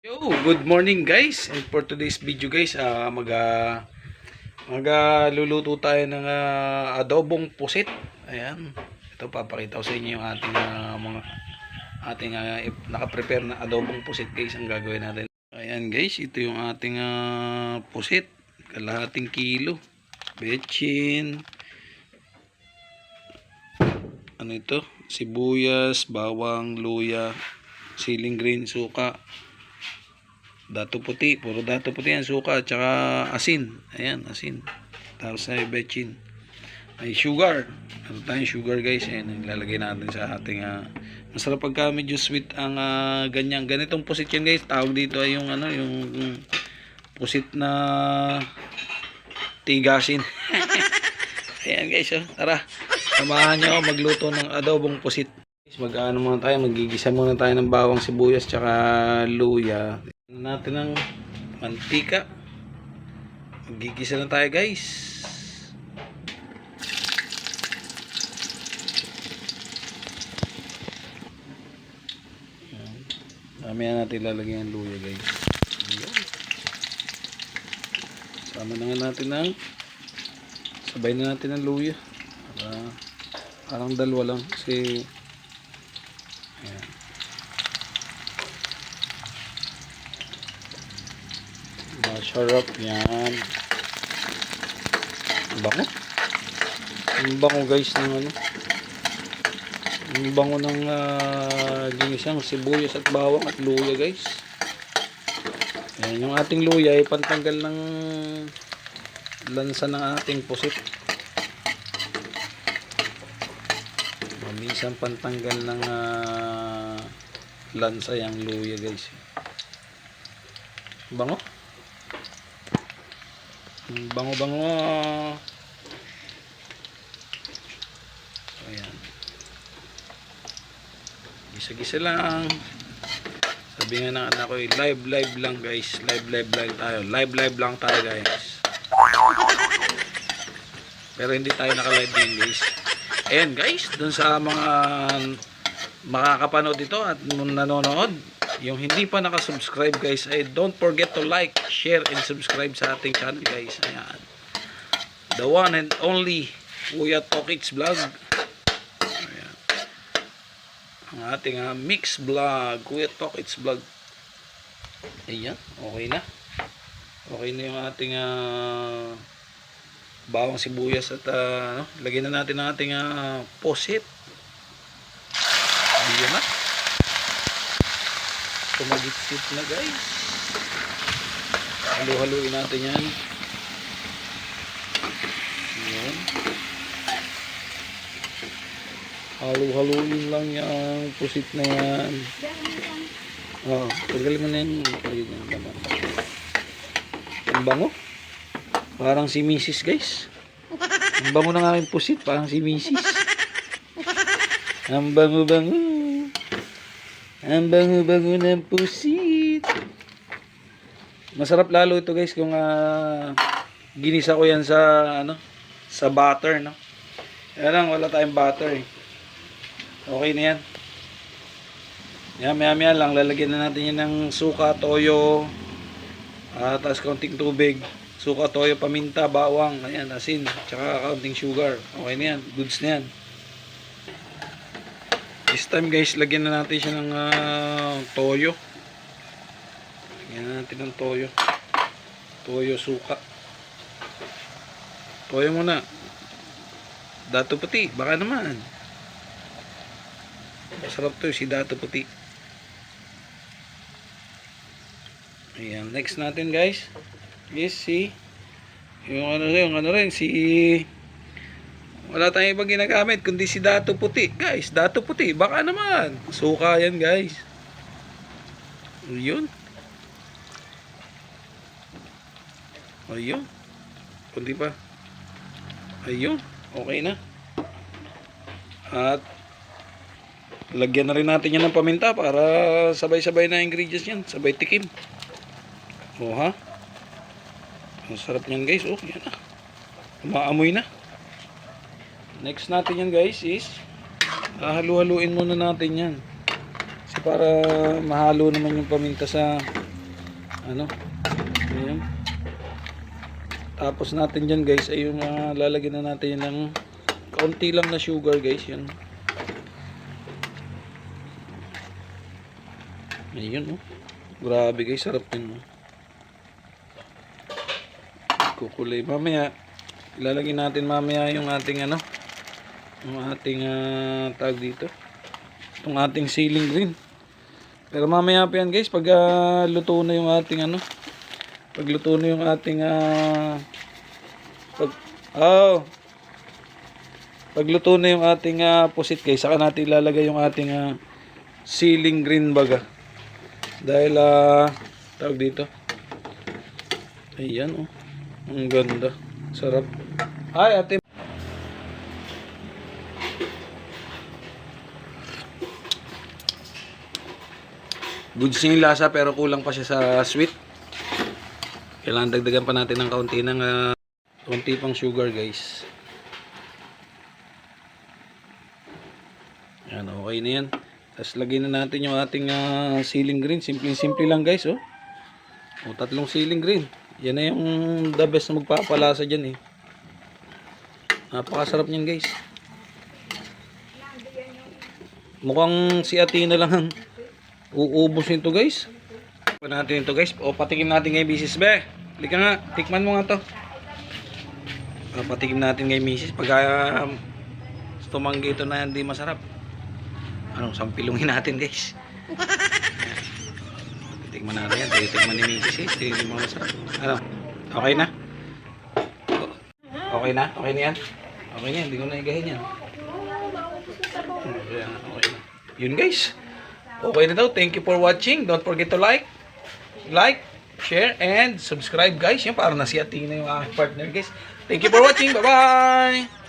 Yo, good morning guys. And for today's video guys, magluluto tayo ng adobong pusit. Ayan. Ito papakita ko sa inyo yung ating naka-prepare na adobong pusit guys ang gagawin natin. Ayan guys, ito yung ating pusit. Kalahating kilo. Betchin. Ano ito? Sibuyas, bawang, luya, siling green, suka. Dato puti, puro dato puti yan, suka, tsaka asin. Ayan, asin. Tapos ay bechin. May sugar. Ano tayong sugar guys, ayan, ilalagay natin sa ating masarap pagka medyo sweet ang ganitong pusit yan guys. Tawag dito ay yung yung pusit na tigasin. Ayan guys, tara. Samahan nyo ako magluto ng adobong pusit. Magigisa muna tayo ng bawang, sibuyas, tsaka luya. Natin ng mantika. Magigisa na tayo guys. Mamaya natin lalagyan ng luya guys. Sama na nga natin ng sabay na natin ng luya. Parang dalawa lang kasi ayan. Masarap yan. Bango. Ang bango guys ng ang bango ng ginisang sibuyas at bawang at luya guys. Ayan, yung ating luya ay pantanggal ng lansa ng ating pusit. Mamisang pantanggal ng lansa yung luya guys. Bango. Bango. Ayan. Gisa-gisa lang. Sabi nga ng anak ko, live lang guys. Live tayo. Live lang tayo guys. Pero hindi tayo naka-live din guys. Ayan guys, dun sa mga makakapanood ito at nanonood, yung hindi pa nakasubscribe guys, ay don't forget to like, share, and subscribe sa ating channel guys. Ayan. The one and only Kuya Tokits Vlog. Ayan. Ang ating mix vlog, Kuya Tokits Vlog. Ayan, okay na. Okay na yung ating bawang, sibuyas at lagyan na natin ang ating pusit. Ayan na. Tumagitsit na guys. Halu-haluin natin yan. Ayan. Halu-haluin lang yung pusit na yan. Tagalin mo na yan. Ang bango. Parang si Mrs. guys. Ang bango ng aking pusit. Parang si Mrs. Ang bango. Ang bango ng pusit. Masarap lalo ito guys kung ginisa ko yan sa butter, no? Kaya lang wala tayong butter eh. Okay na yan. Yan, maya lang lalagyan na natin yan ng suka, toyo, tapos kaunting tubig. Suka, toyo, paminta, bawang, ayan, asin, tsaka kaunting sugar. Okay na yan, goods na yan. This time guys, lagyan na natin siya ng toyo. Lagyan na natin ng toyo. Toyo, suka. Toyo muna. Dato puti, baka naman. Masarap to si dato puti. Ayan, next natin guys is yung wala tayong ibang ginagamit kundi si dato puti guys. Dato puti, baka naman suka yan guys. Ayun kundi pa ayun, okay na. At lagyan na rin natin yan ng paminta para sabay-sabay na ingredients yan, sabay tikim. Ang sarap niyan guys. Yan na, umaamoy na. Next natin yan guys is halu-haluin muna natin yan kasi para mahalo naman yung paminta sa Ano? Ayan. Tapos natin dyan guys ay yung lalagyan na natin ng kaunti lang na sugar guys. Yan. Ayun oh. Grabe guys, sarap din oh. Kukulay. Mamaya, ilalagay natin mamaya yung ating ano, yung ating tag dito. Itong ating ceiling green. Pero mamaya pa yan guys, pag luto na yung ating ano, pag luto na yung ating pag luto na yung ating pusit guys, saka natin ilalagay yung ating ceiling green baga. Dahil tawag dito. Ayan oh. Ang ganda. Sarap. Ay, ate. Goods yung lasa pero kulang pa siya sa sweet. Kailangan dagdagan pa natin ng kaunti pang sugar guys. Yan, okay na yan. Tapos lagyan na natin yung ating ceiling green. Simple lang guys oh. O, 3 ceiling green. Yan na yung the best na magpapalasa dyan eh. Napakasarap niyan guys. Mukhang si Athena lang ang uubos nito guys. Tikman natin ito guys. O patikim natin kay Mrs. Be. Halika nga. Tikman mo nga to. Patikim natin kay Mrs. Pag tumanggi ito na hindi masarap. Anong sampilungin natin guys. Tikman natin yan. Tikman ni Mrs. Hindi mo masarap. Ano? Okay na? Okay na? Okay na yan? Okay na yan. Hindi ko na igahin yan. Okay na. Yun guys. Okay na daw. Thank you for watching. Don't forget to like, share, and subscribe guys. Yan para na si Athena yung aking partner guys. Thank you for watching. Bye-bye!